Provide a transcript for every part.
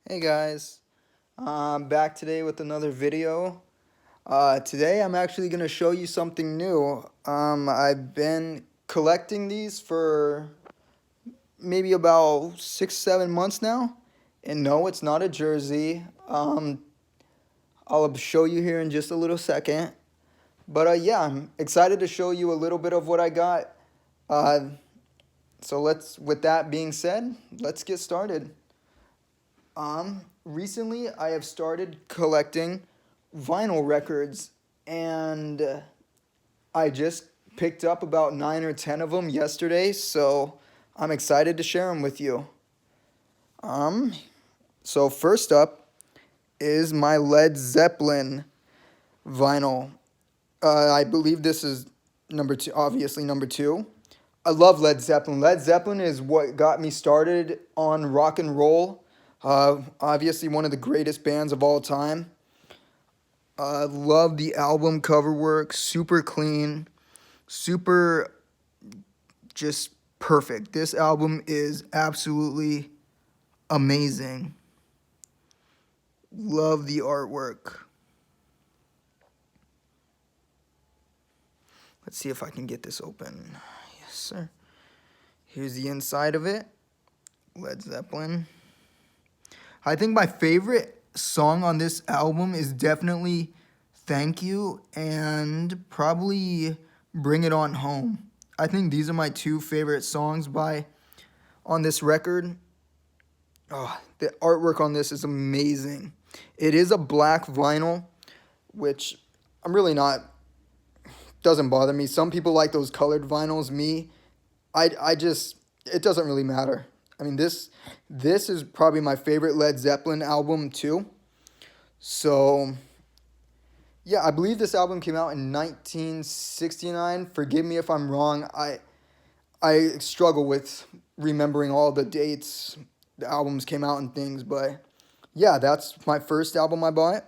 Hey guys, I'm back today with another video. Today I'm actually going to show you something new. I've been collecting these for maybe about 6, 7 months now. And no, it's not a jersey. I'll show you here in just a little second. But yeah, I'm excited to show you a little bit of what I got. Uh, with that being said, let's get started. Recently I have started collecting vinyl records, and I just picked up about 9 or 10 of them yesterday, so I'm excited to share them with you. Um, so first up is my Led Zeppelin vinyl. I believe this is number two, obviously number two. I love Led Zeppelin. Led Zeppelin is what got me started on rock and roll. Obviously, one of the greatest bands of all time. Love the album cover work. Super clean. Super just perfect. This album is absolutely amazing. Love the artwork. Let's see if I can get this open. Yes, sir. Here's the inside of it. Led Zeppelin. I think my favorite song on this album is definitely Thank You and probably Bring It On Home. I think these are my two favorite songs on this record. Oh, the artwork on this is amazing. It is a black vinyl, which I'm really not, doesn't bother me. Some people like those colored vinyls. I just, it doesn't really matter. I mean, this is probably my favorite Led Zeppelin album too. So, yeah, I believe this album came out in 1969. Forgive me if I'm wrong. I struggle with remembering all the dates the albums came out and things, but yeah, that's my first album I bought.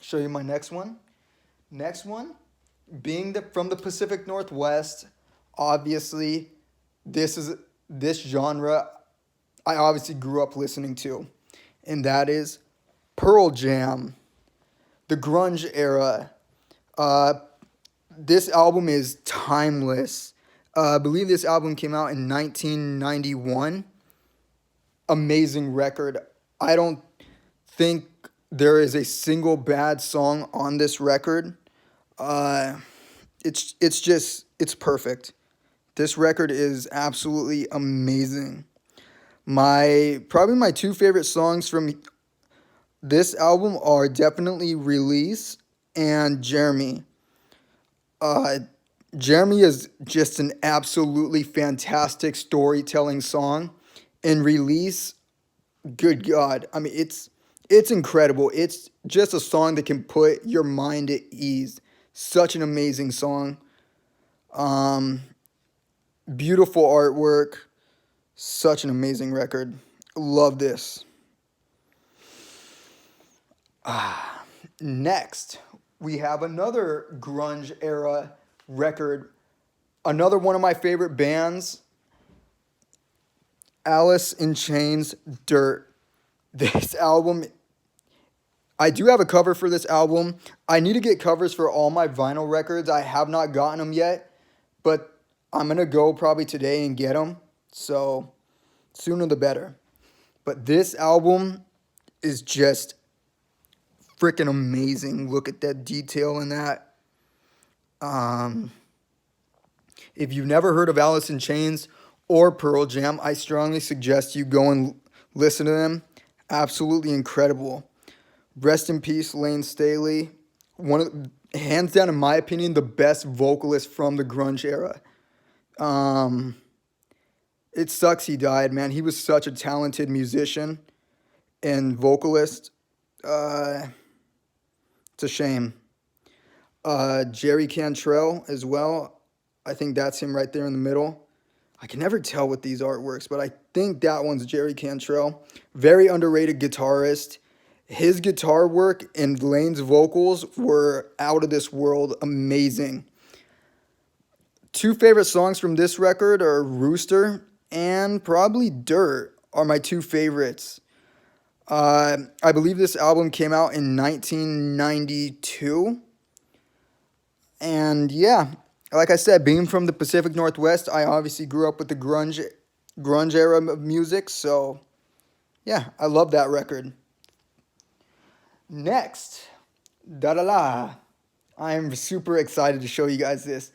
Show you my next one. Next one, being from the Pacific Northwest, obviously this genre I obviously grew up listening to, and that is Pearl Jam, the grunge era. Uh, this album is timeless. I believe this album came out in 1991. Amazing record. I don't think there is a single bad song on this record. Uh, it's perfect. This record is absolutely amazing. My two favorite songs from this album are definitely Release and Jeremy. Uh, Jeremy is just an absolutely fantastic storytelling song, and Release, good God, I mean it's incredible. It's just a song that can put your mind at ease. Such an amazing song. Um, Beautiful artwork. Such an amazing record. Love this. Next, we have another grunge era record. Another one of my favorite bands, Alice in Chains, Dirt. This album, I do have a cover for this album. I need to get covers for all my vinyl records. I have not gotten them yet, but I'm going to go probably today and get them. So, sooner the better. But this album is just freaking amazing. Look at that detail in that. Um, if you've never heard of Alice in Chains or Pearl Jam, I strongly suggest you go and listen to them. Absolutely incredible. Rest in peace, Lane Staley. Hands down, in my opinion, the best vocalist from the grunge era. Um, it sucks he died, man. He was such a talented musician and vocalist. Uh, it's a shame. Jerry Cantrell as well. I think that's him right there in the middle. I can never tell with these artworks, but I think that one's Jerry Cantrell. Very underrated guitarist. His guitar work and Lane's vocals were out of this world amazing. Two favorite songs from this record are Rooster and probably Dirt are my two favorites. I believe this album came out in 1992. And yeah, like I said, being from the Pacific Northwest, I obviously grew up with the grunge era of music. So yeah, I love that record. Next, Da Da La. I am super excited to show you guys this.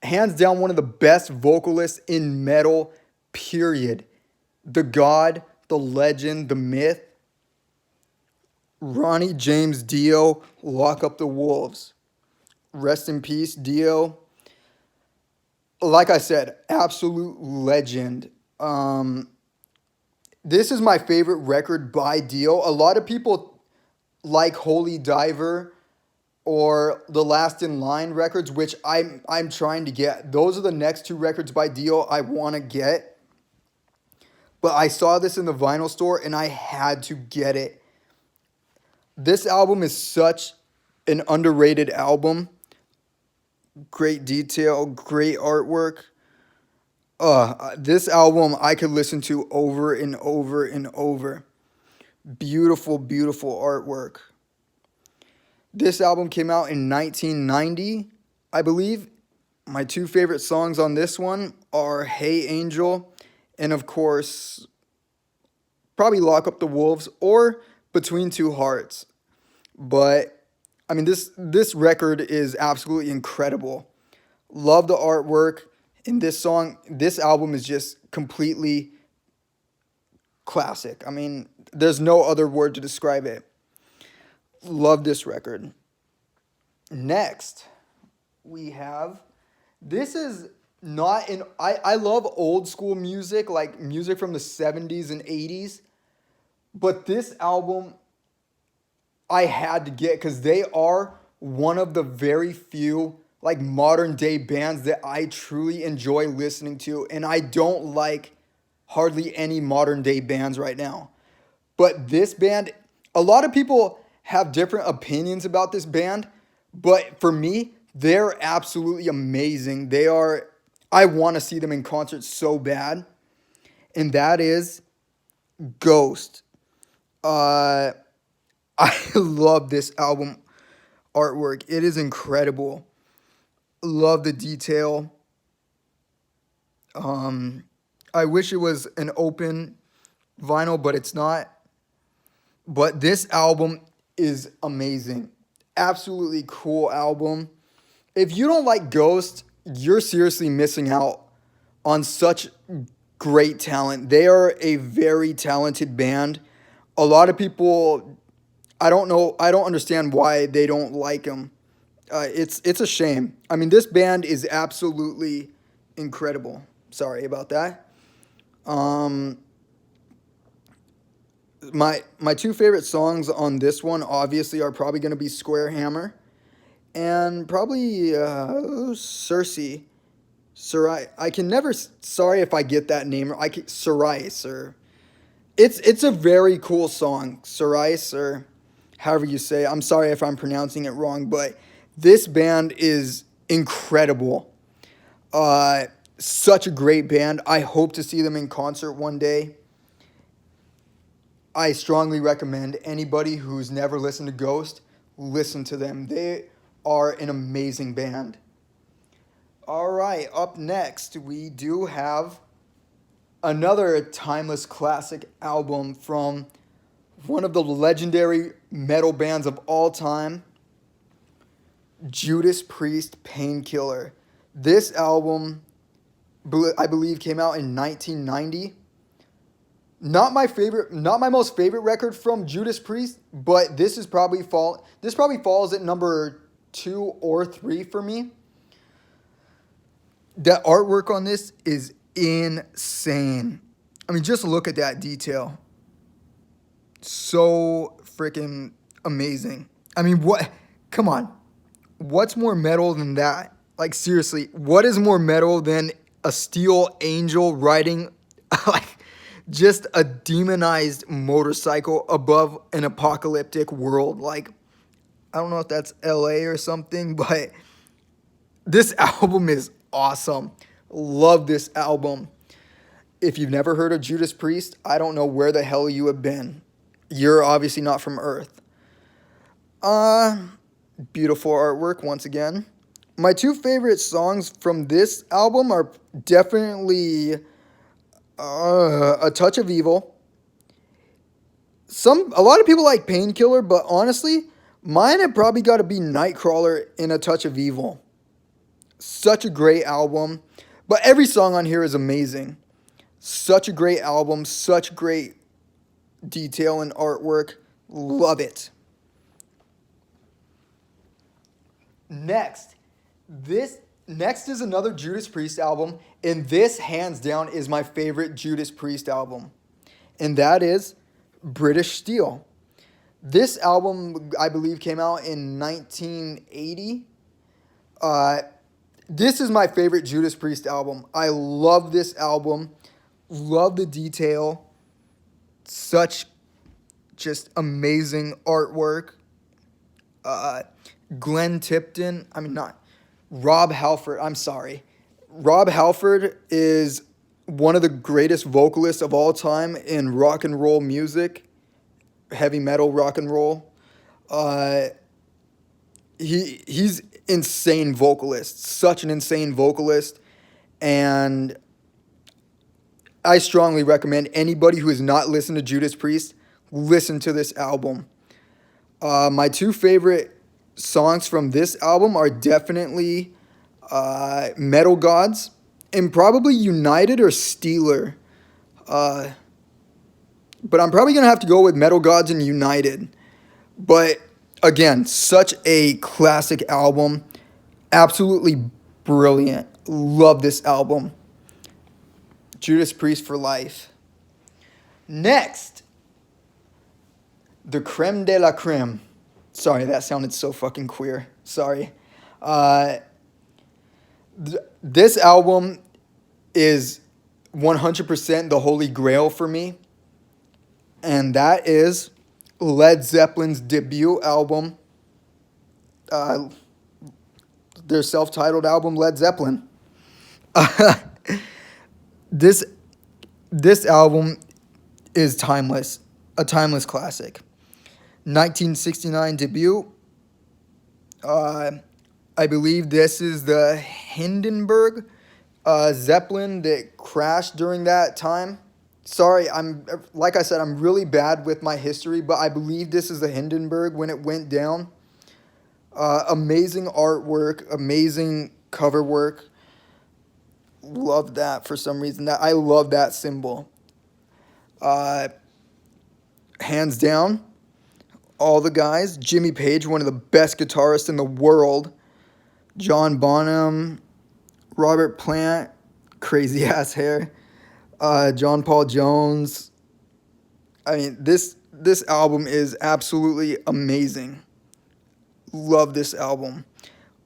Hands down, one of the best vocalists in metal, period. The god, the legend, the myth. Ronnie James Dio, Lock Up the Wolves. Rest in peace, Dio. Like I said, absolute legend. This is my favorite record by Dio. A lot of people like Holy Diver or the Last in Line records, which I'm trying to get. Those are the next two records by Dio I want to get. But I saw this in the vinyl store and I had to get it. This album is such an underrated album. Great detail, great artwork. This album I could listen to over and over and over. Beautiful, beautiful artwork. This album came out in 1990, I believe. My two favorite songs on this one are Hey Angel and, of course, probably Lock Up the Wolves or Between Two Hearts. But, I mean, this record is absolutely incredible. Love the artwork. In this song, this album is just completely classic. I mean, there's no other word to describe it. Love this record. Next, we have, this is not in, I love old school music, like music from the 70s and 80s. But this album, I had to get because they are one of the very few like modern day bands that I truly enjoy listening to. And I don't like hardly any modern day bands right now. But this band, a lot of people have different opinions about this band, but for me, they're absolutely amazing. I want to see them in concert so bad. And that is Ghost. I love this album artwork. It is incredible. Love the detail. I wish it was an open vinyl, but it's not. But this album is amazing. Absolutely cool album. If you don't like Ghost, you're seriously missing out on such great talent. They are a very talented band. A lot of people, I don't understand why they don't like them. It's a shame. I mean, this band is absolutely incredible. Sorry about that. My two favorite songs on this one obviously are probably going to be Square Hammer and probably Cersei. Sarai. I can never. Sorry if I get that name. Sarai, or it's a very cool song, Sarai, or however you say. I'm sorry if I'm pronouncing it wrong, but this band is incredible. Such a great band. I hope to see them in concert one day. I strongly recommend anybody who's never listened to Ghost, listen to them. They are an amazing band. All right, up next, we do have another timeless classic album from one of the legendary metal bands of all time, Judas Priest, Painkiller. This album, I believe, came out in 1990. Not my most favorite record from Judas Priest, but this probably falls at number 2 or 3 for me. The artwork on this is insane. I mean, just look at that detail. So freaking amazing. I mean, what? Come on. What's more metal than that? Like, seriously, what is more metal than a steel angel riding, like, just a demonized motorcycle above an apocalyptic world? Like, I don't know if that's LA or something, but this album is awesome. Love this album. If you've never heard of Judas Priest, I don't know where the hell you have been. You're obviously not from Earth. Uh, Beautiful artwork once again. My two favorite songs from this album are definitely A Touch of Evil. A lot of people like Painkiller, but honestly, mine have probably got to be Nightcrawler in A Touch of Evil. Such a great album, but every song on here is amazing. Such a great album, such great detail and artwork. Love it. Next, this next is another Judas Priest album, and this hands down is my favorite Judas Priest album, and that is British Steel. This album, I believe, came out in 1980. Uh, this is my favorite Judas Priest album. I love this album. Love the detail. Such just amazing artwork. Uh, Glenn Tipton, I mean, not Rob Halford, I'm sorry. Rob Halford is one of the greatest vocalists of all time in rock and roll music, heavy metal rock and roll. Uh, he's insane vocalist, such an insane vocalist, and I strongly recommend anybody who has not listened to Judas Priest listen to this album. My two favorite songs from this album are definitely Metal Gods and probably United or Steeler. Uh, but I'm probably going to have to go with Metal Gods and United. But again, such a classic album. Absolutely brilliant. Love this album. Judas Priest for life. Next, the creme de la creme. Sorry, that sounded so fucking queer. Sorry. Uh, this album is 100% the holy grail for me, and that is Led Zeppelin's debut album, uh, their self-titled album, Led Zeppelin. this this album is timeless, a timeless classic. 1969 debut. I believe this is the Hindenburg Zeppelin that crashed during that time. Sorry, like I said, I'm really bad with my history, but I believe this is the Hindenburg when it went down. Amazing artwork, amazing cover work. Love that for some reason. That I love that symbol. Hands down, all the guys. Jimmy Page, one of the best guitarists in the world. John Bonham, Robert Plant, crazy ass hair. John Paul Jones. I mean, this album is absolutely amazing. Love this album.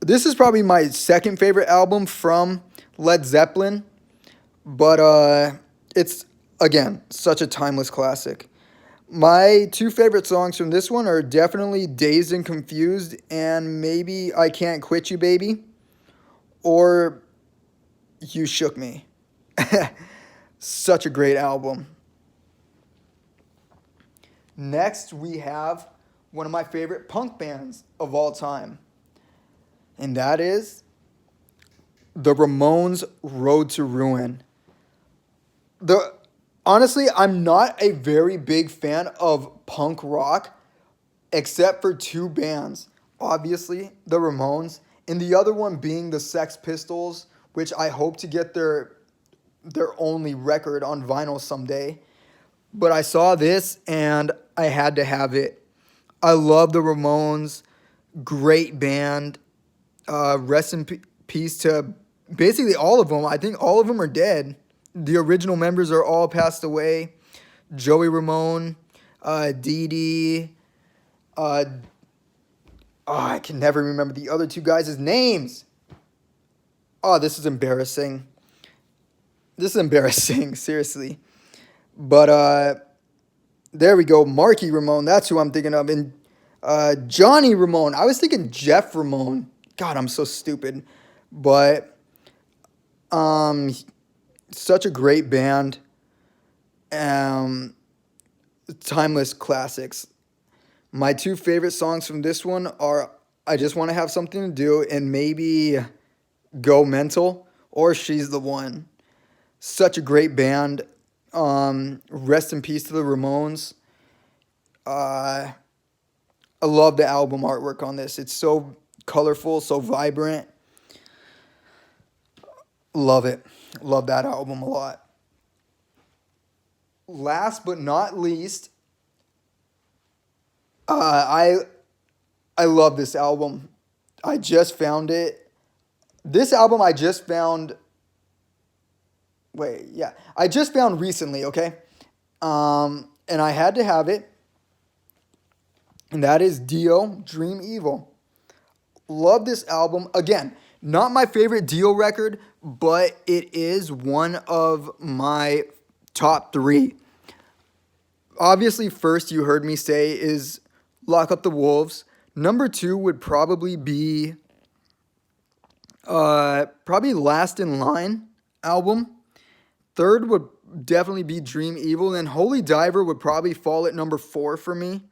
This is probably my second favorite album from Led Zeppelin, but it's, again, such a timeless classic. My two favorite songs from this one are definitely Dazed and Confused and maybe I Can't Quit You, Baby, or You Shook Me. Such a great album. Next, we have one of my favorite punk bands of all time, and that is the Ramones' Road to Ruin. Honestly, I'm not a very big fan of punk rock, except for two bands. Obviously, the Ramones, and the other one being the Sex Pistols, which I hope to get their only record on vinyl someday. But I saw this and I had to have it. I love the Ramones. Great band. Rest in peace to basically all of them. I think all of them are dead. The original members are all passed away. Joey Ramone, Dee Dee. I can never remember the other two guys' names. Oh, this is embarrassing. This is embarrassing, seriously. But there we go. Marky Ramone, that's who I'm thinking of. And Johnny Ramone. I was thinking Jeff Ramone. God, I'm so stupid. But such a great band. timeless classics. My two favorite songs from this one are I Just Want to Have Something to Do and maybe Go Mental or She's the One. Such a great band. Rest in peace to the Ramones. Uh, I love the album artwork on this. It's so colorful, so vibrant. Love it. Love that album a lot. Last but not least, I love this album. I just found it. This album I just found. Wait, yeah, I just found recently. Okay, and I had to have it, and that is Dio, Dream Evil. Love this album. Again, not my favorite Dio record, but it is one of my top three. Obviously, first you heard me say is Lock Up the Wolves. Number two would probably be probably Last in Line album. Third would definitely be Dream Evil, and Holy Diver would probably fall at number four for me.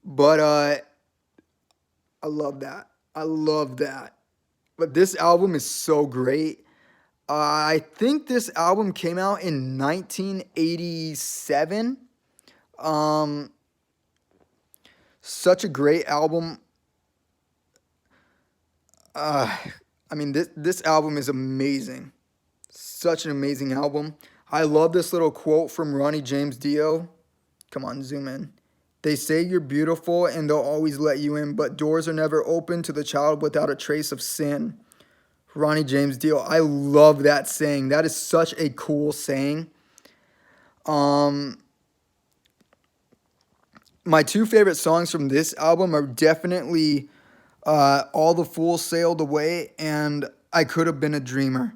But I love that. I love that. But this album is so great. I think this album came out in 1987. Um, Such a great album. I mean, this album is amazing. Such an amazing album. I love this little quote from Ronnie James Dio. Come on, zoom in. They say you're beautiful and they'll always let you in, but doors are never open to the child without a trace of sin. Ronnie James Dio. I love that saying. That is such a cool saying. My two favorite songs from this album are definitely All the Fools Sailed Away and I Could Have Been a Dreamer.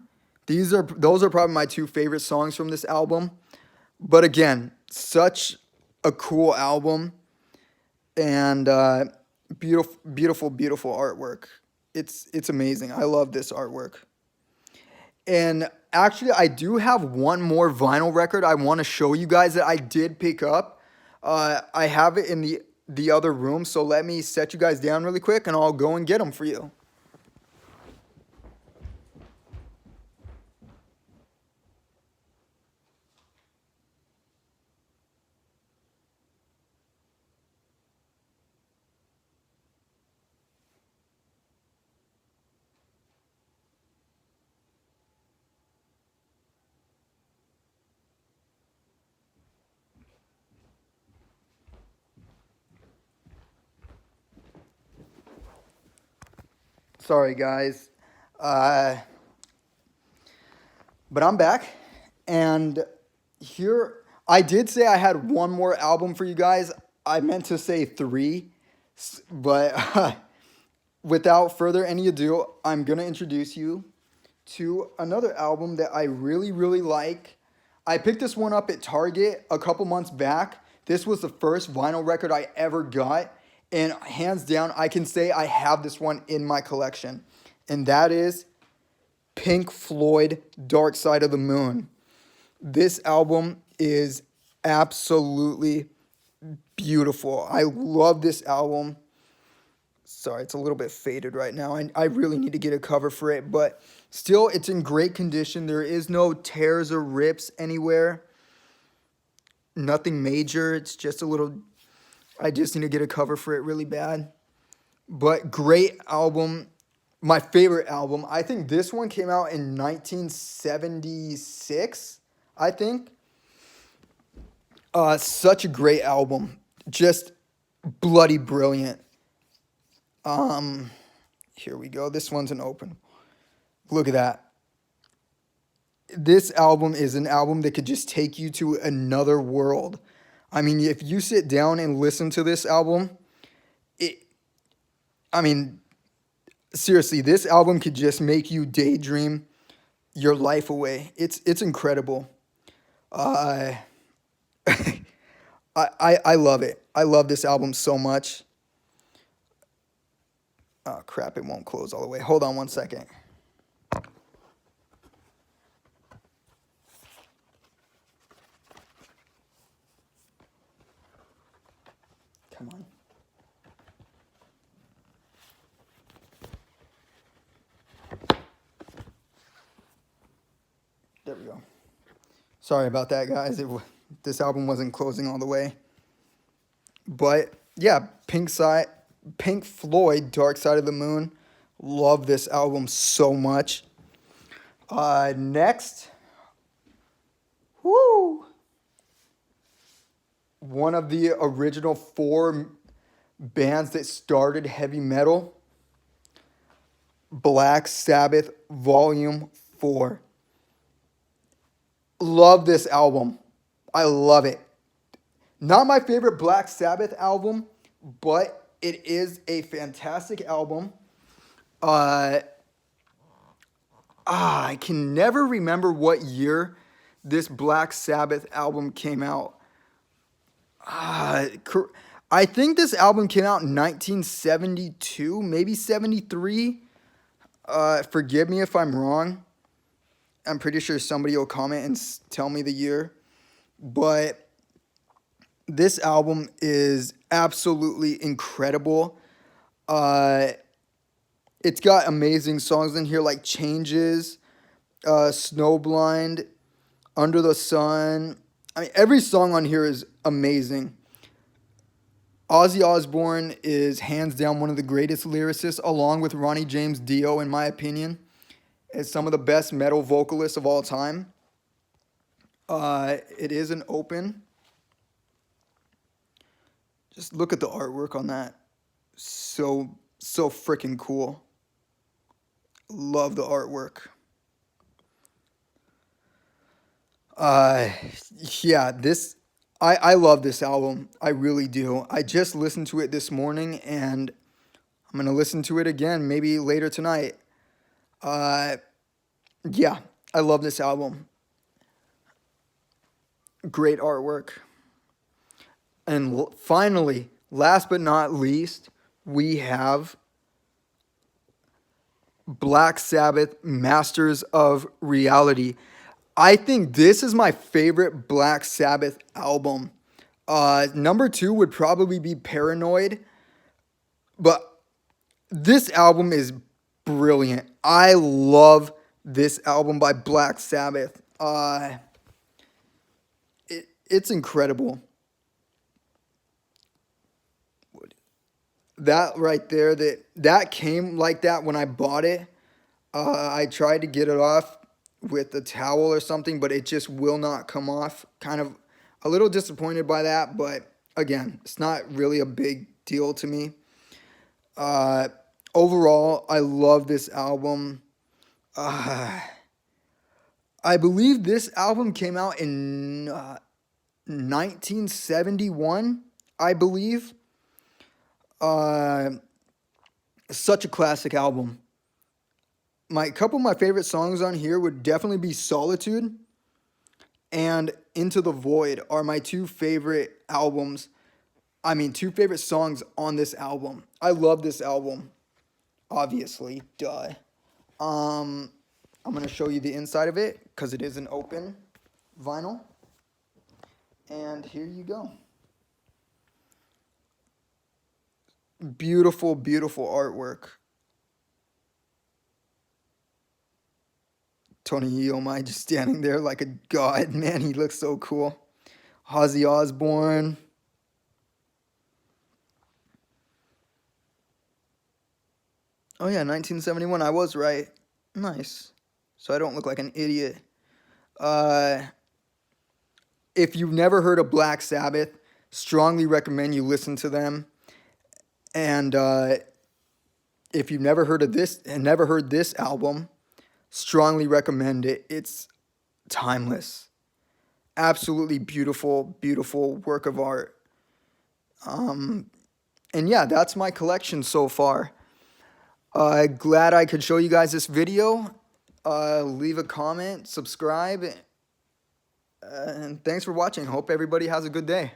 Those are probably my two favorite songs from this album. But again, such a cool album and beautiful, beautiful, beautiful artwork. It's amazing. I love this artwork. And actually, I do have one more vinyl record I want to show you guys that I did pick up. I have it in the other room, so let me set you guys down really quick, and I'll go and get them for you. Sorry, guys. Uh, but I'm back, and here I did say I had one more album for you guys. I meant to say three, but without further any ado, I'm gonna introduce you to another album that I really, really like. I picked this one up at Target a couple months back. This was the first vinyl record I ever got, and hands down, I can say I have this one in my collection, and that is Pink Floyd Dark Side of the Moon. This album is absolutely beautiful. I love this album. Sorry, it's a little bit faded right now. I really need to get a cover for it, but still, it's in great condition. There is no tears or rips anywhere. Nothing major. It's just a little. I just need to get a cover for it really bad. But great album. My favorite album. I think this one came out in 1976, I think. Such a great album. Just bloody brilliant. Here we go. This one's an open. Look at that. This album is an album that could just take you to another world. I mean, if you sit down and listen to this album, I mean, seriously, this album could just make you daydream your life away. It's incredible. Uh, I love it. I love this album so much. Oh, crap, it won't close all the way. Hold on one second. Come on. There we go. Sorry about that, guys. This album wasn't closing all the way. But yeah, Pink Floyd, Dark Side of the Moon. Love this album so much. Next, woo! One of the original 4 bands that started heavy metal. Black Sabbath Volume 4. Love this album. I love it. Not my favorite Black Sabbath album, but it is a fantastic album. I can never remember what year this Black Sabbath album came out. I think this album came out in 1972, maybe 73. Forgive me if I'm wrong. I'm pretty sure somebody will comment and tell me the year. But this album is absolutely incredible. It's got amazing songs in here like Changes, Snowblind, Under the Sun. I mean, every song on here is amazing. Ozzy Osbourne is hands down one of the greatest lyricists, along with Ronnie James Dio, in my opinion, as some of the best metal vocalists of all time. It is an open. Just look at the artwork on that. So freaking cool. Love the artwork. Yeah, I love this album. I really do. I just listened to it this morning, and I'm going to listen to it again maybe later tonight. Yeah, I love this album. Great artwork. And finally, last but not least, we have Black Sabbath, Masters of Reality. I think this is my favorite Black Sabbath album. Number 2 would probably be Paranoid, but this album is brilliant. I love this album by Black Sabbath. It's incredible. That right there, that came like that when I bought it. I tried to get it off with a towel or something, but it just will not come off. Kind of a little disappointed by that, but again, it's not really a big deal to me. Overall, I love this album. I believe this album came out in 1971, I believe. Such a classic album. Couple of my favorite songs on here would definitely be Solitude and Into the Void are my 2 favorite albums. 2 favorite songs on this album. I love this album. Obviously, duh. I'm going to show you the inside of it because it is an open vinyl. And here you go. Beautiful, beautiful artwork. Tony Iommi just standing there like a god. Man, he looks so cool. Ozzy Osbourne. Oh yeah, 1971. I was right. Nice. So I don't look like an idiot. If you've never heard of Black Sabbath, strongly recommend you listen to them. And if you've never heard of this and never heard this album, strongly recommend it. It's timeless. Absolutely beautiful, beautiful work of art. And yeah, that's my collection so far. Glad I could show you guys this video. Leave a comment, subscribe, and thanks for watching. Hope everybody has a good day.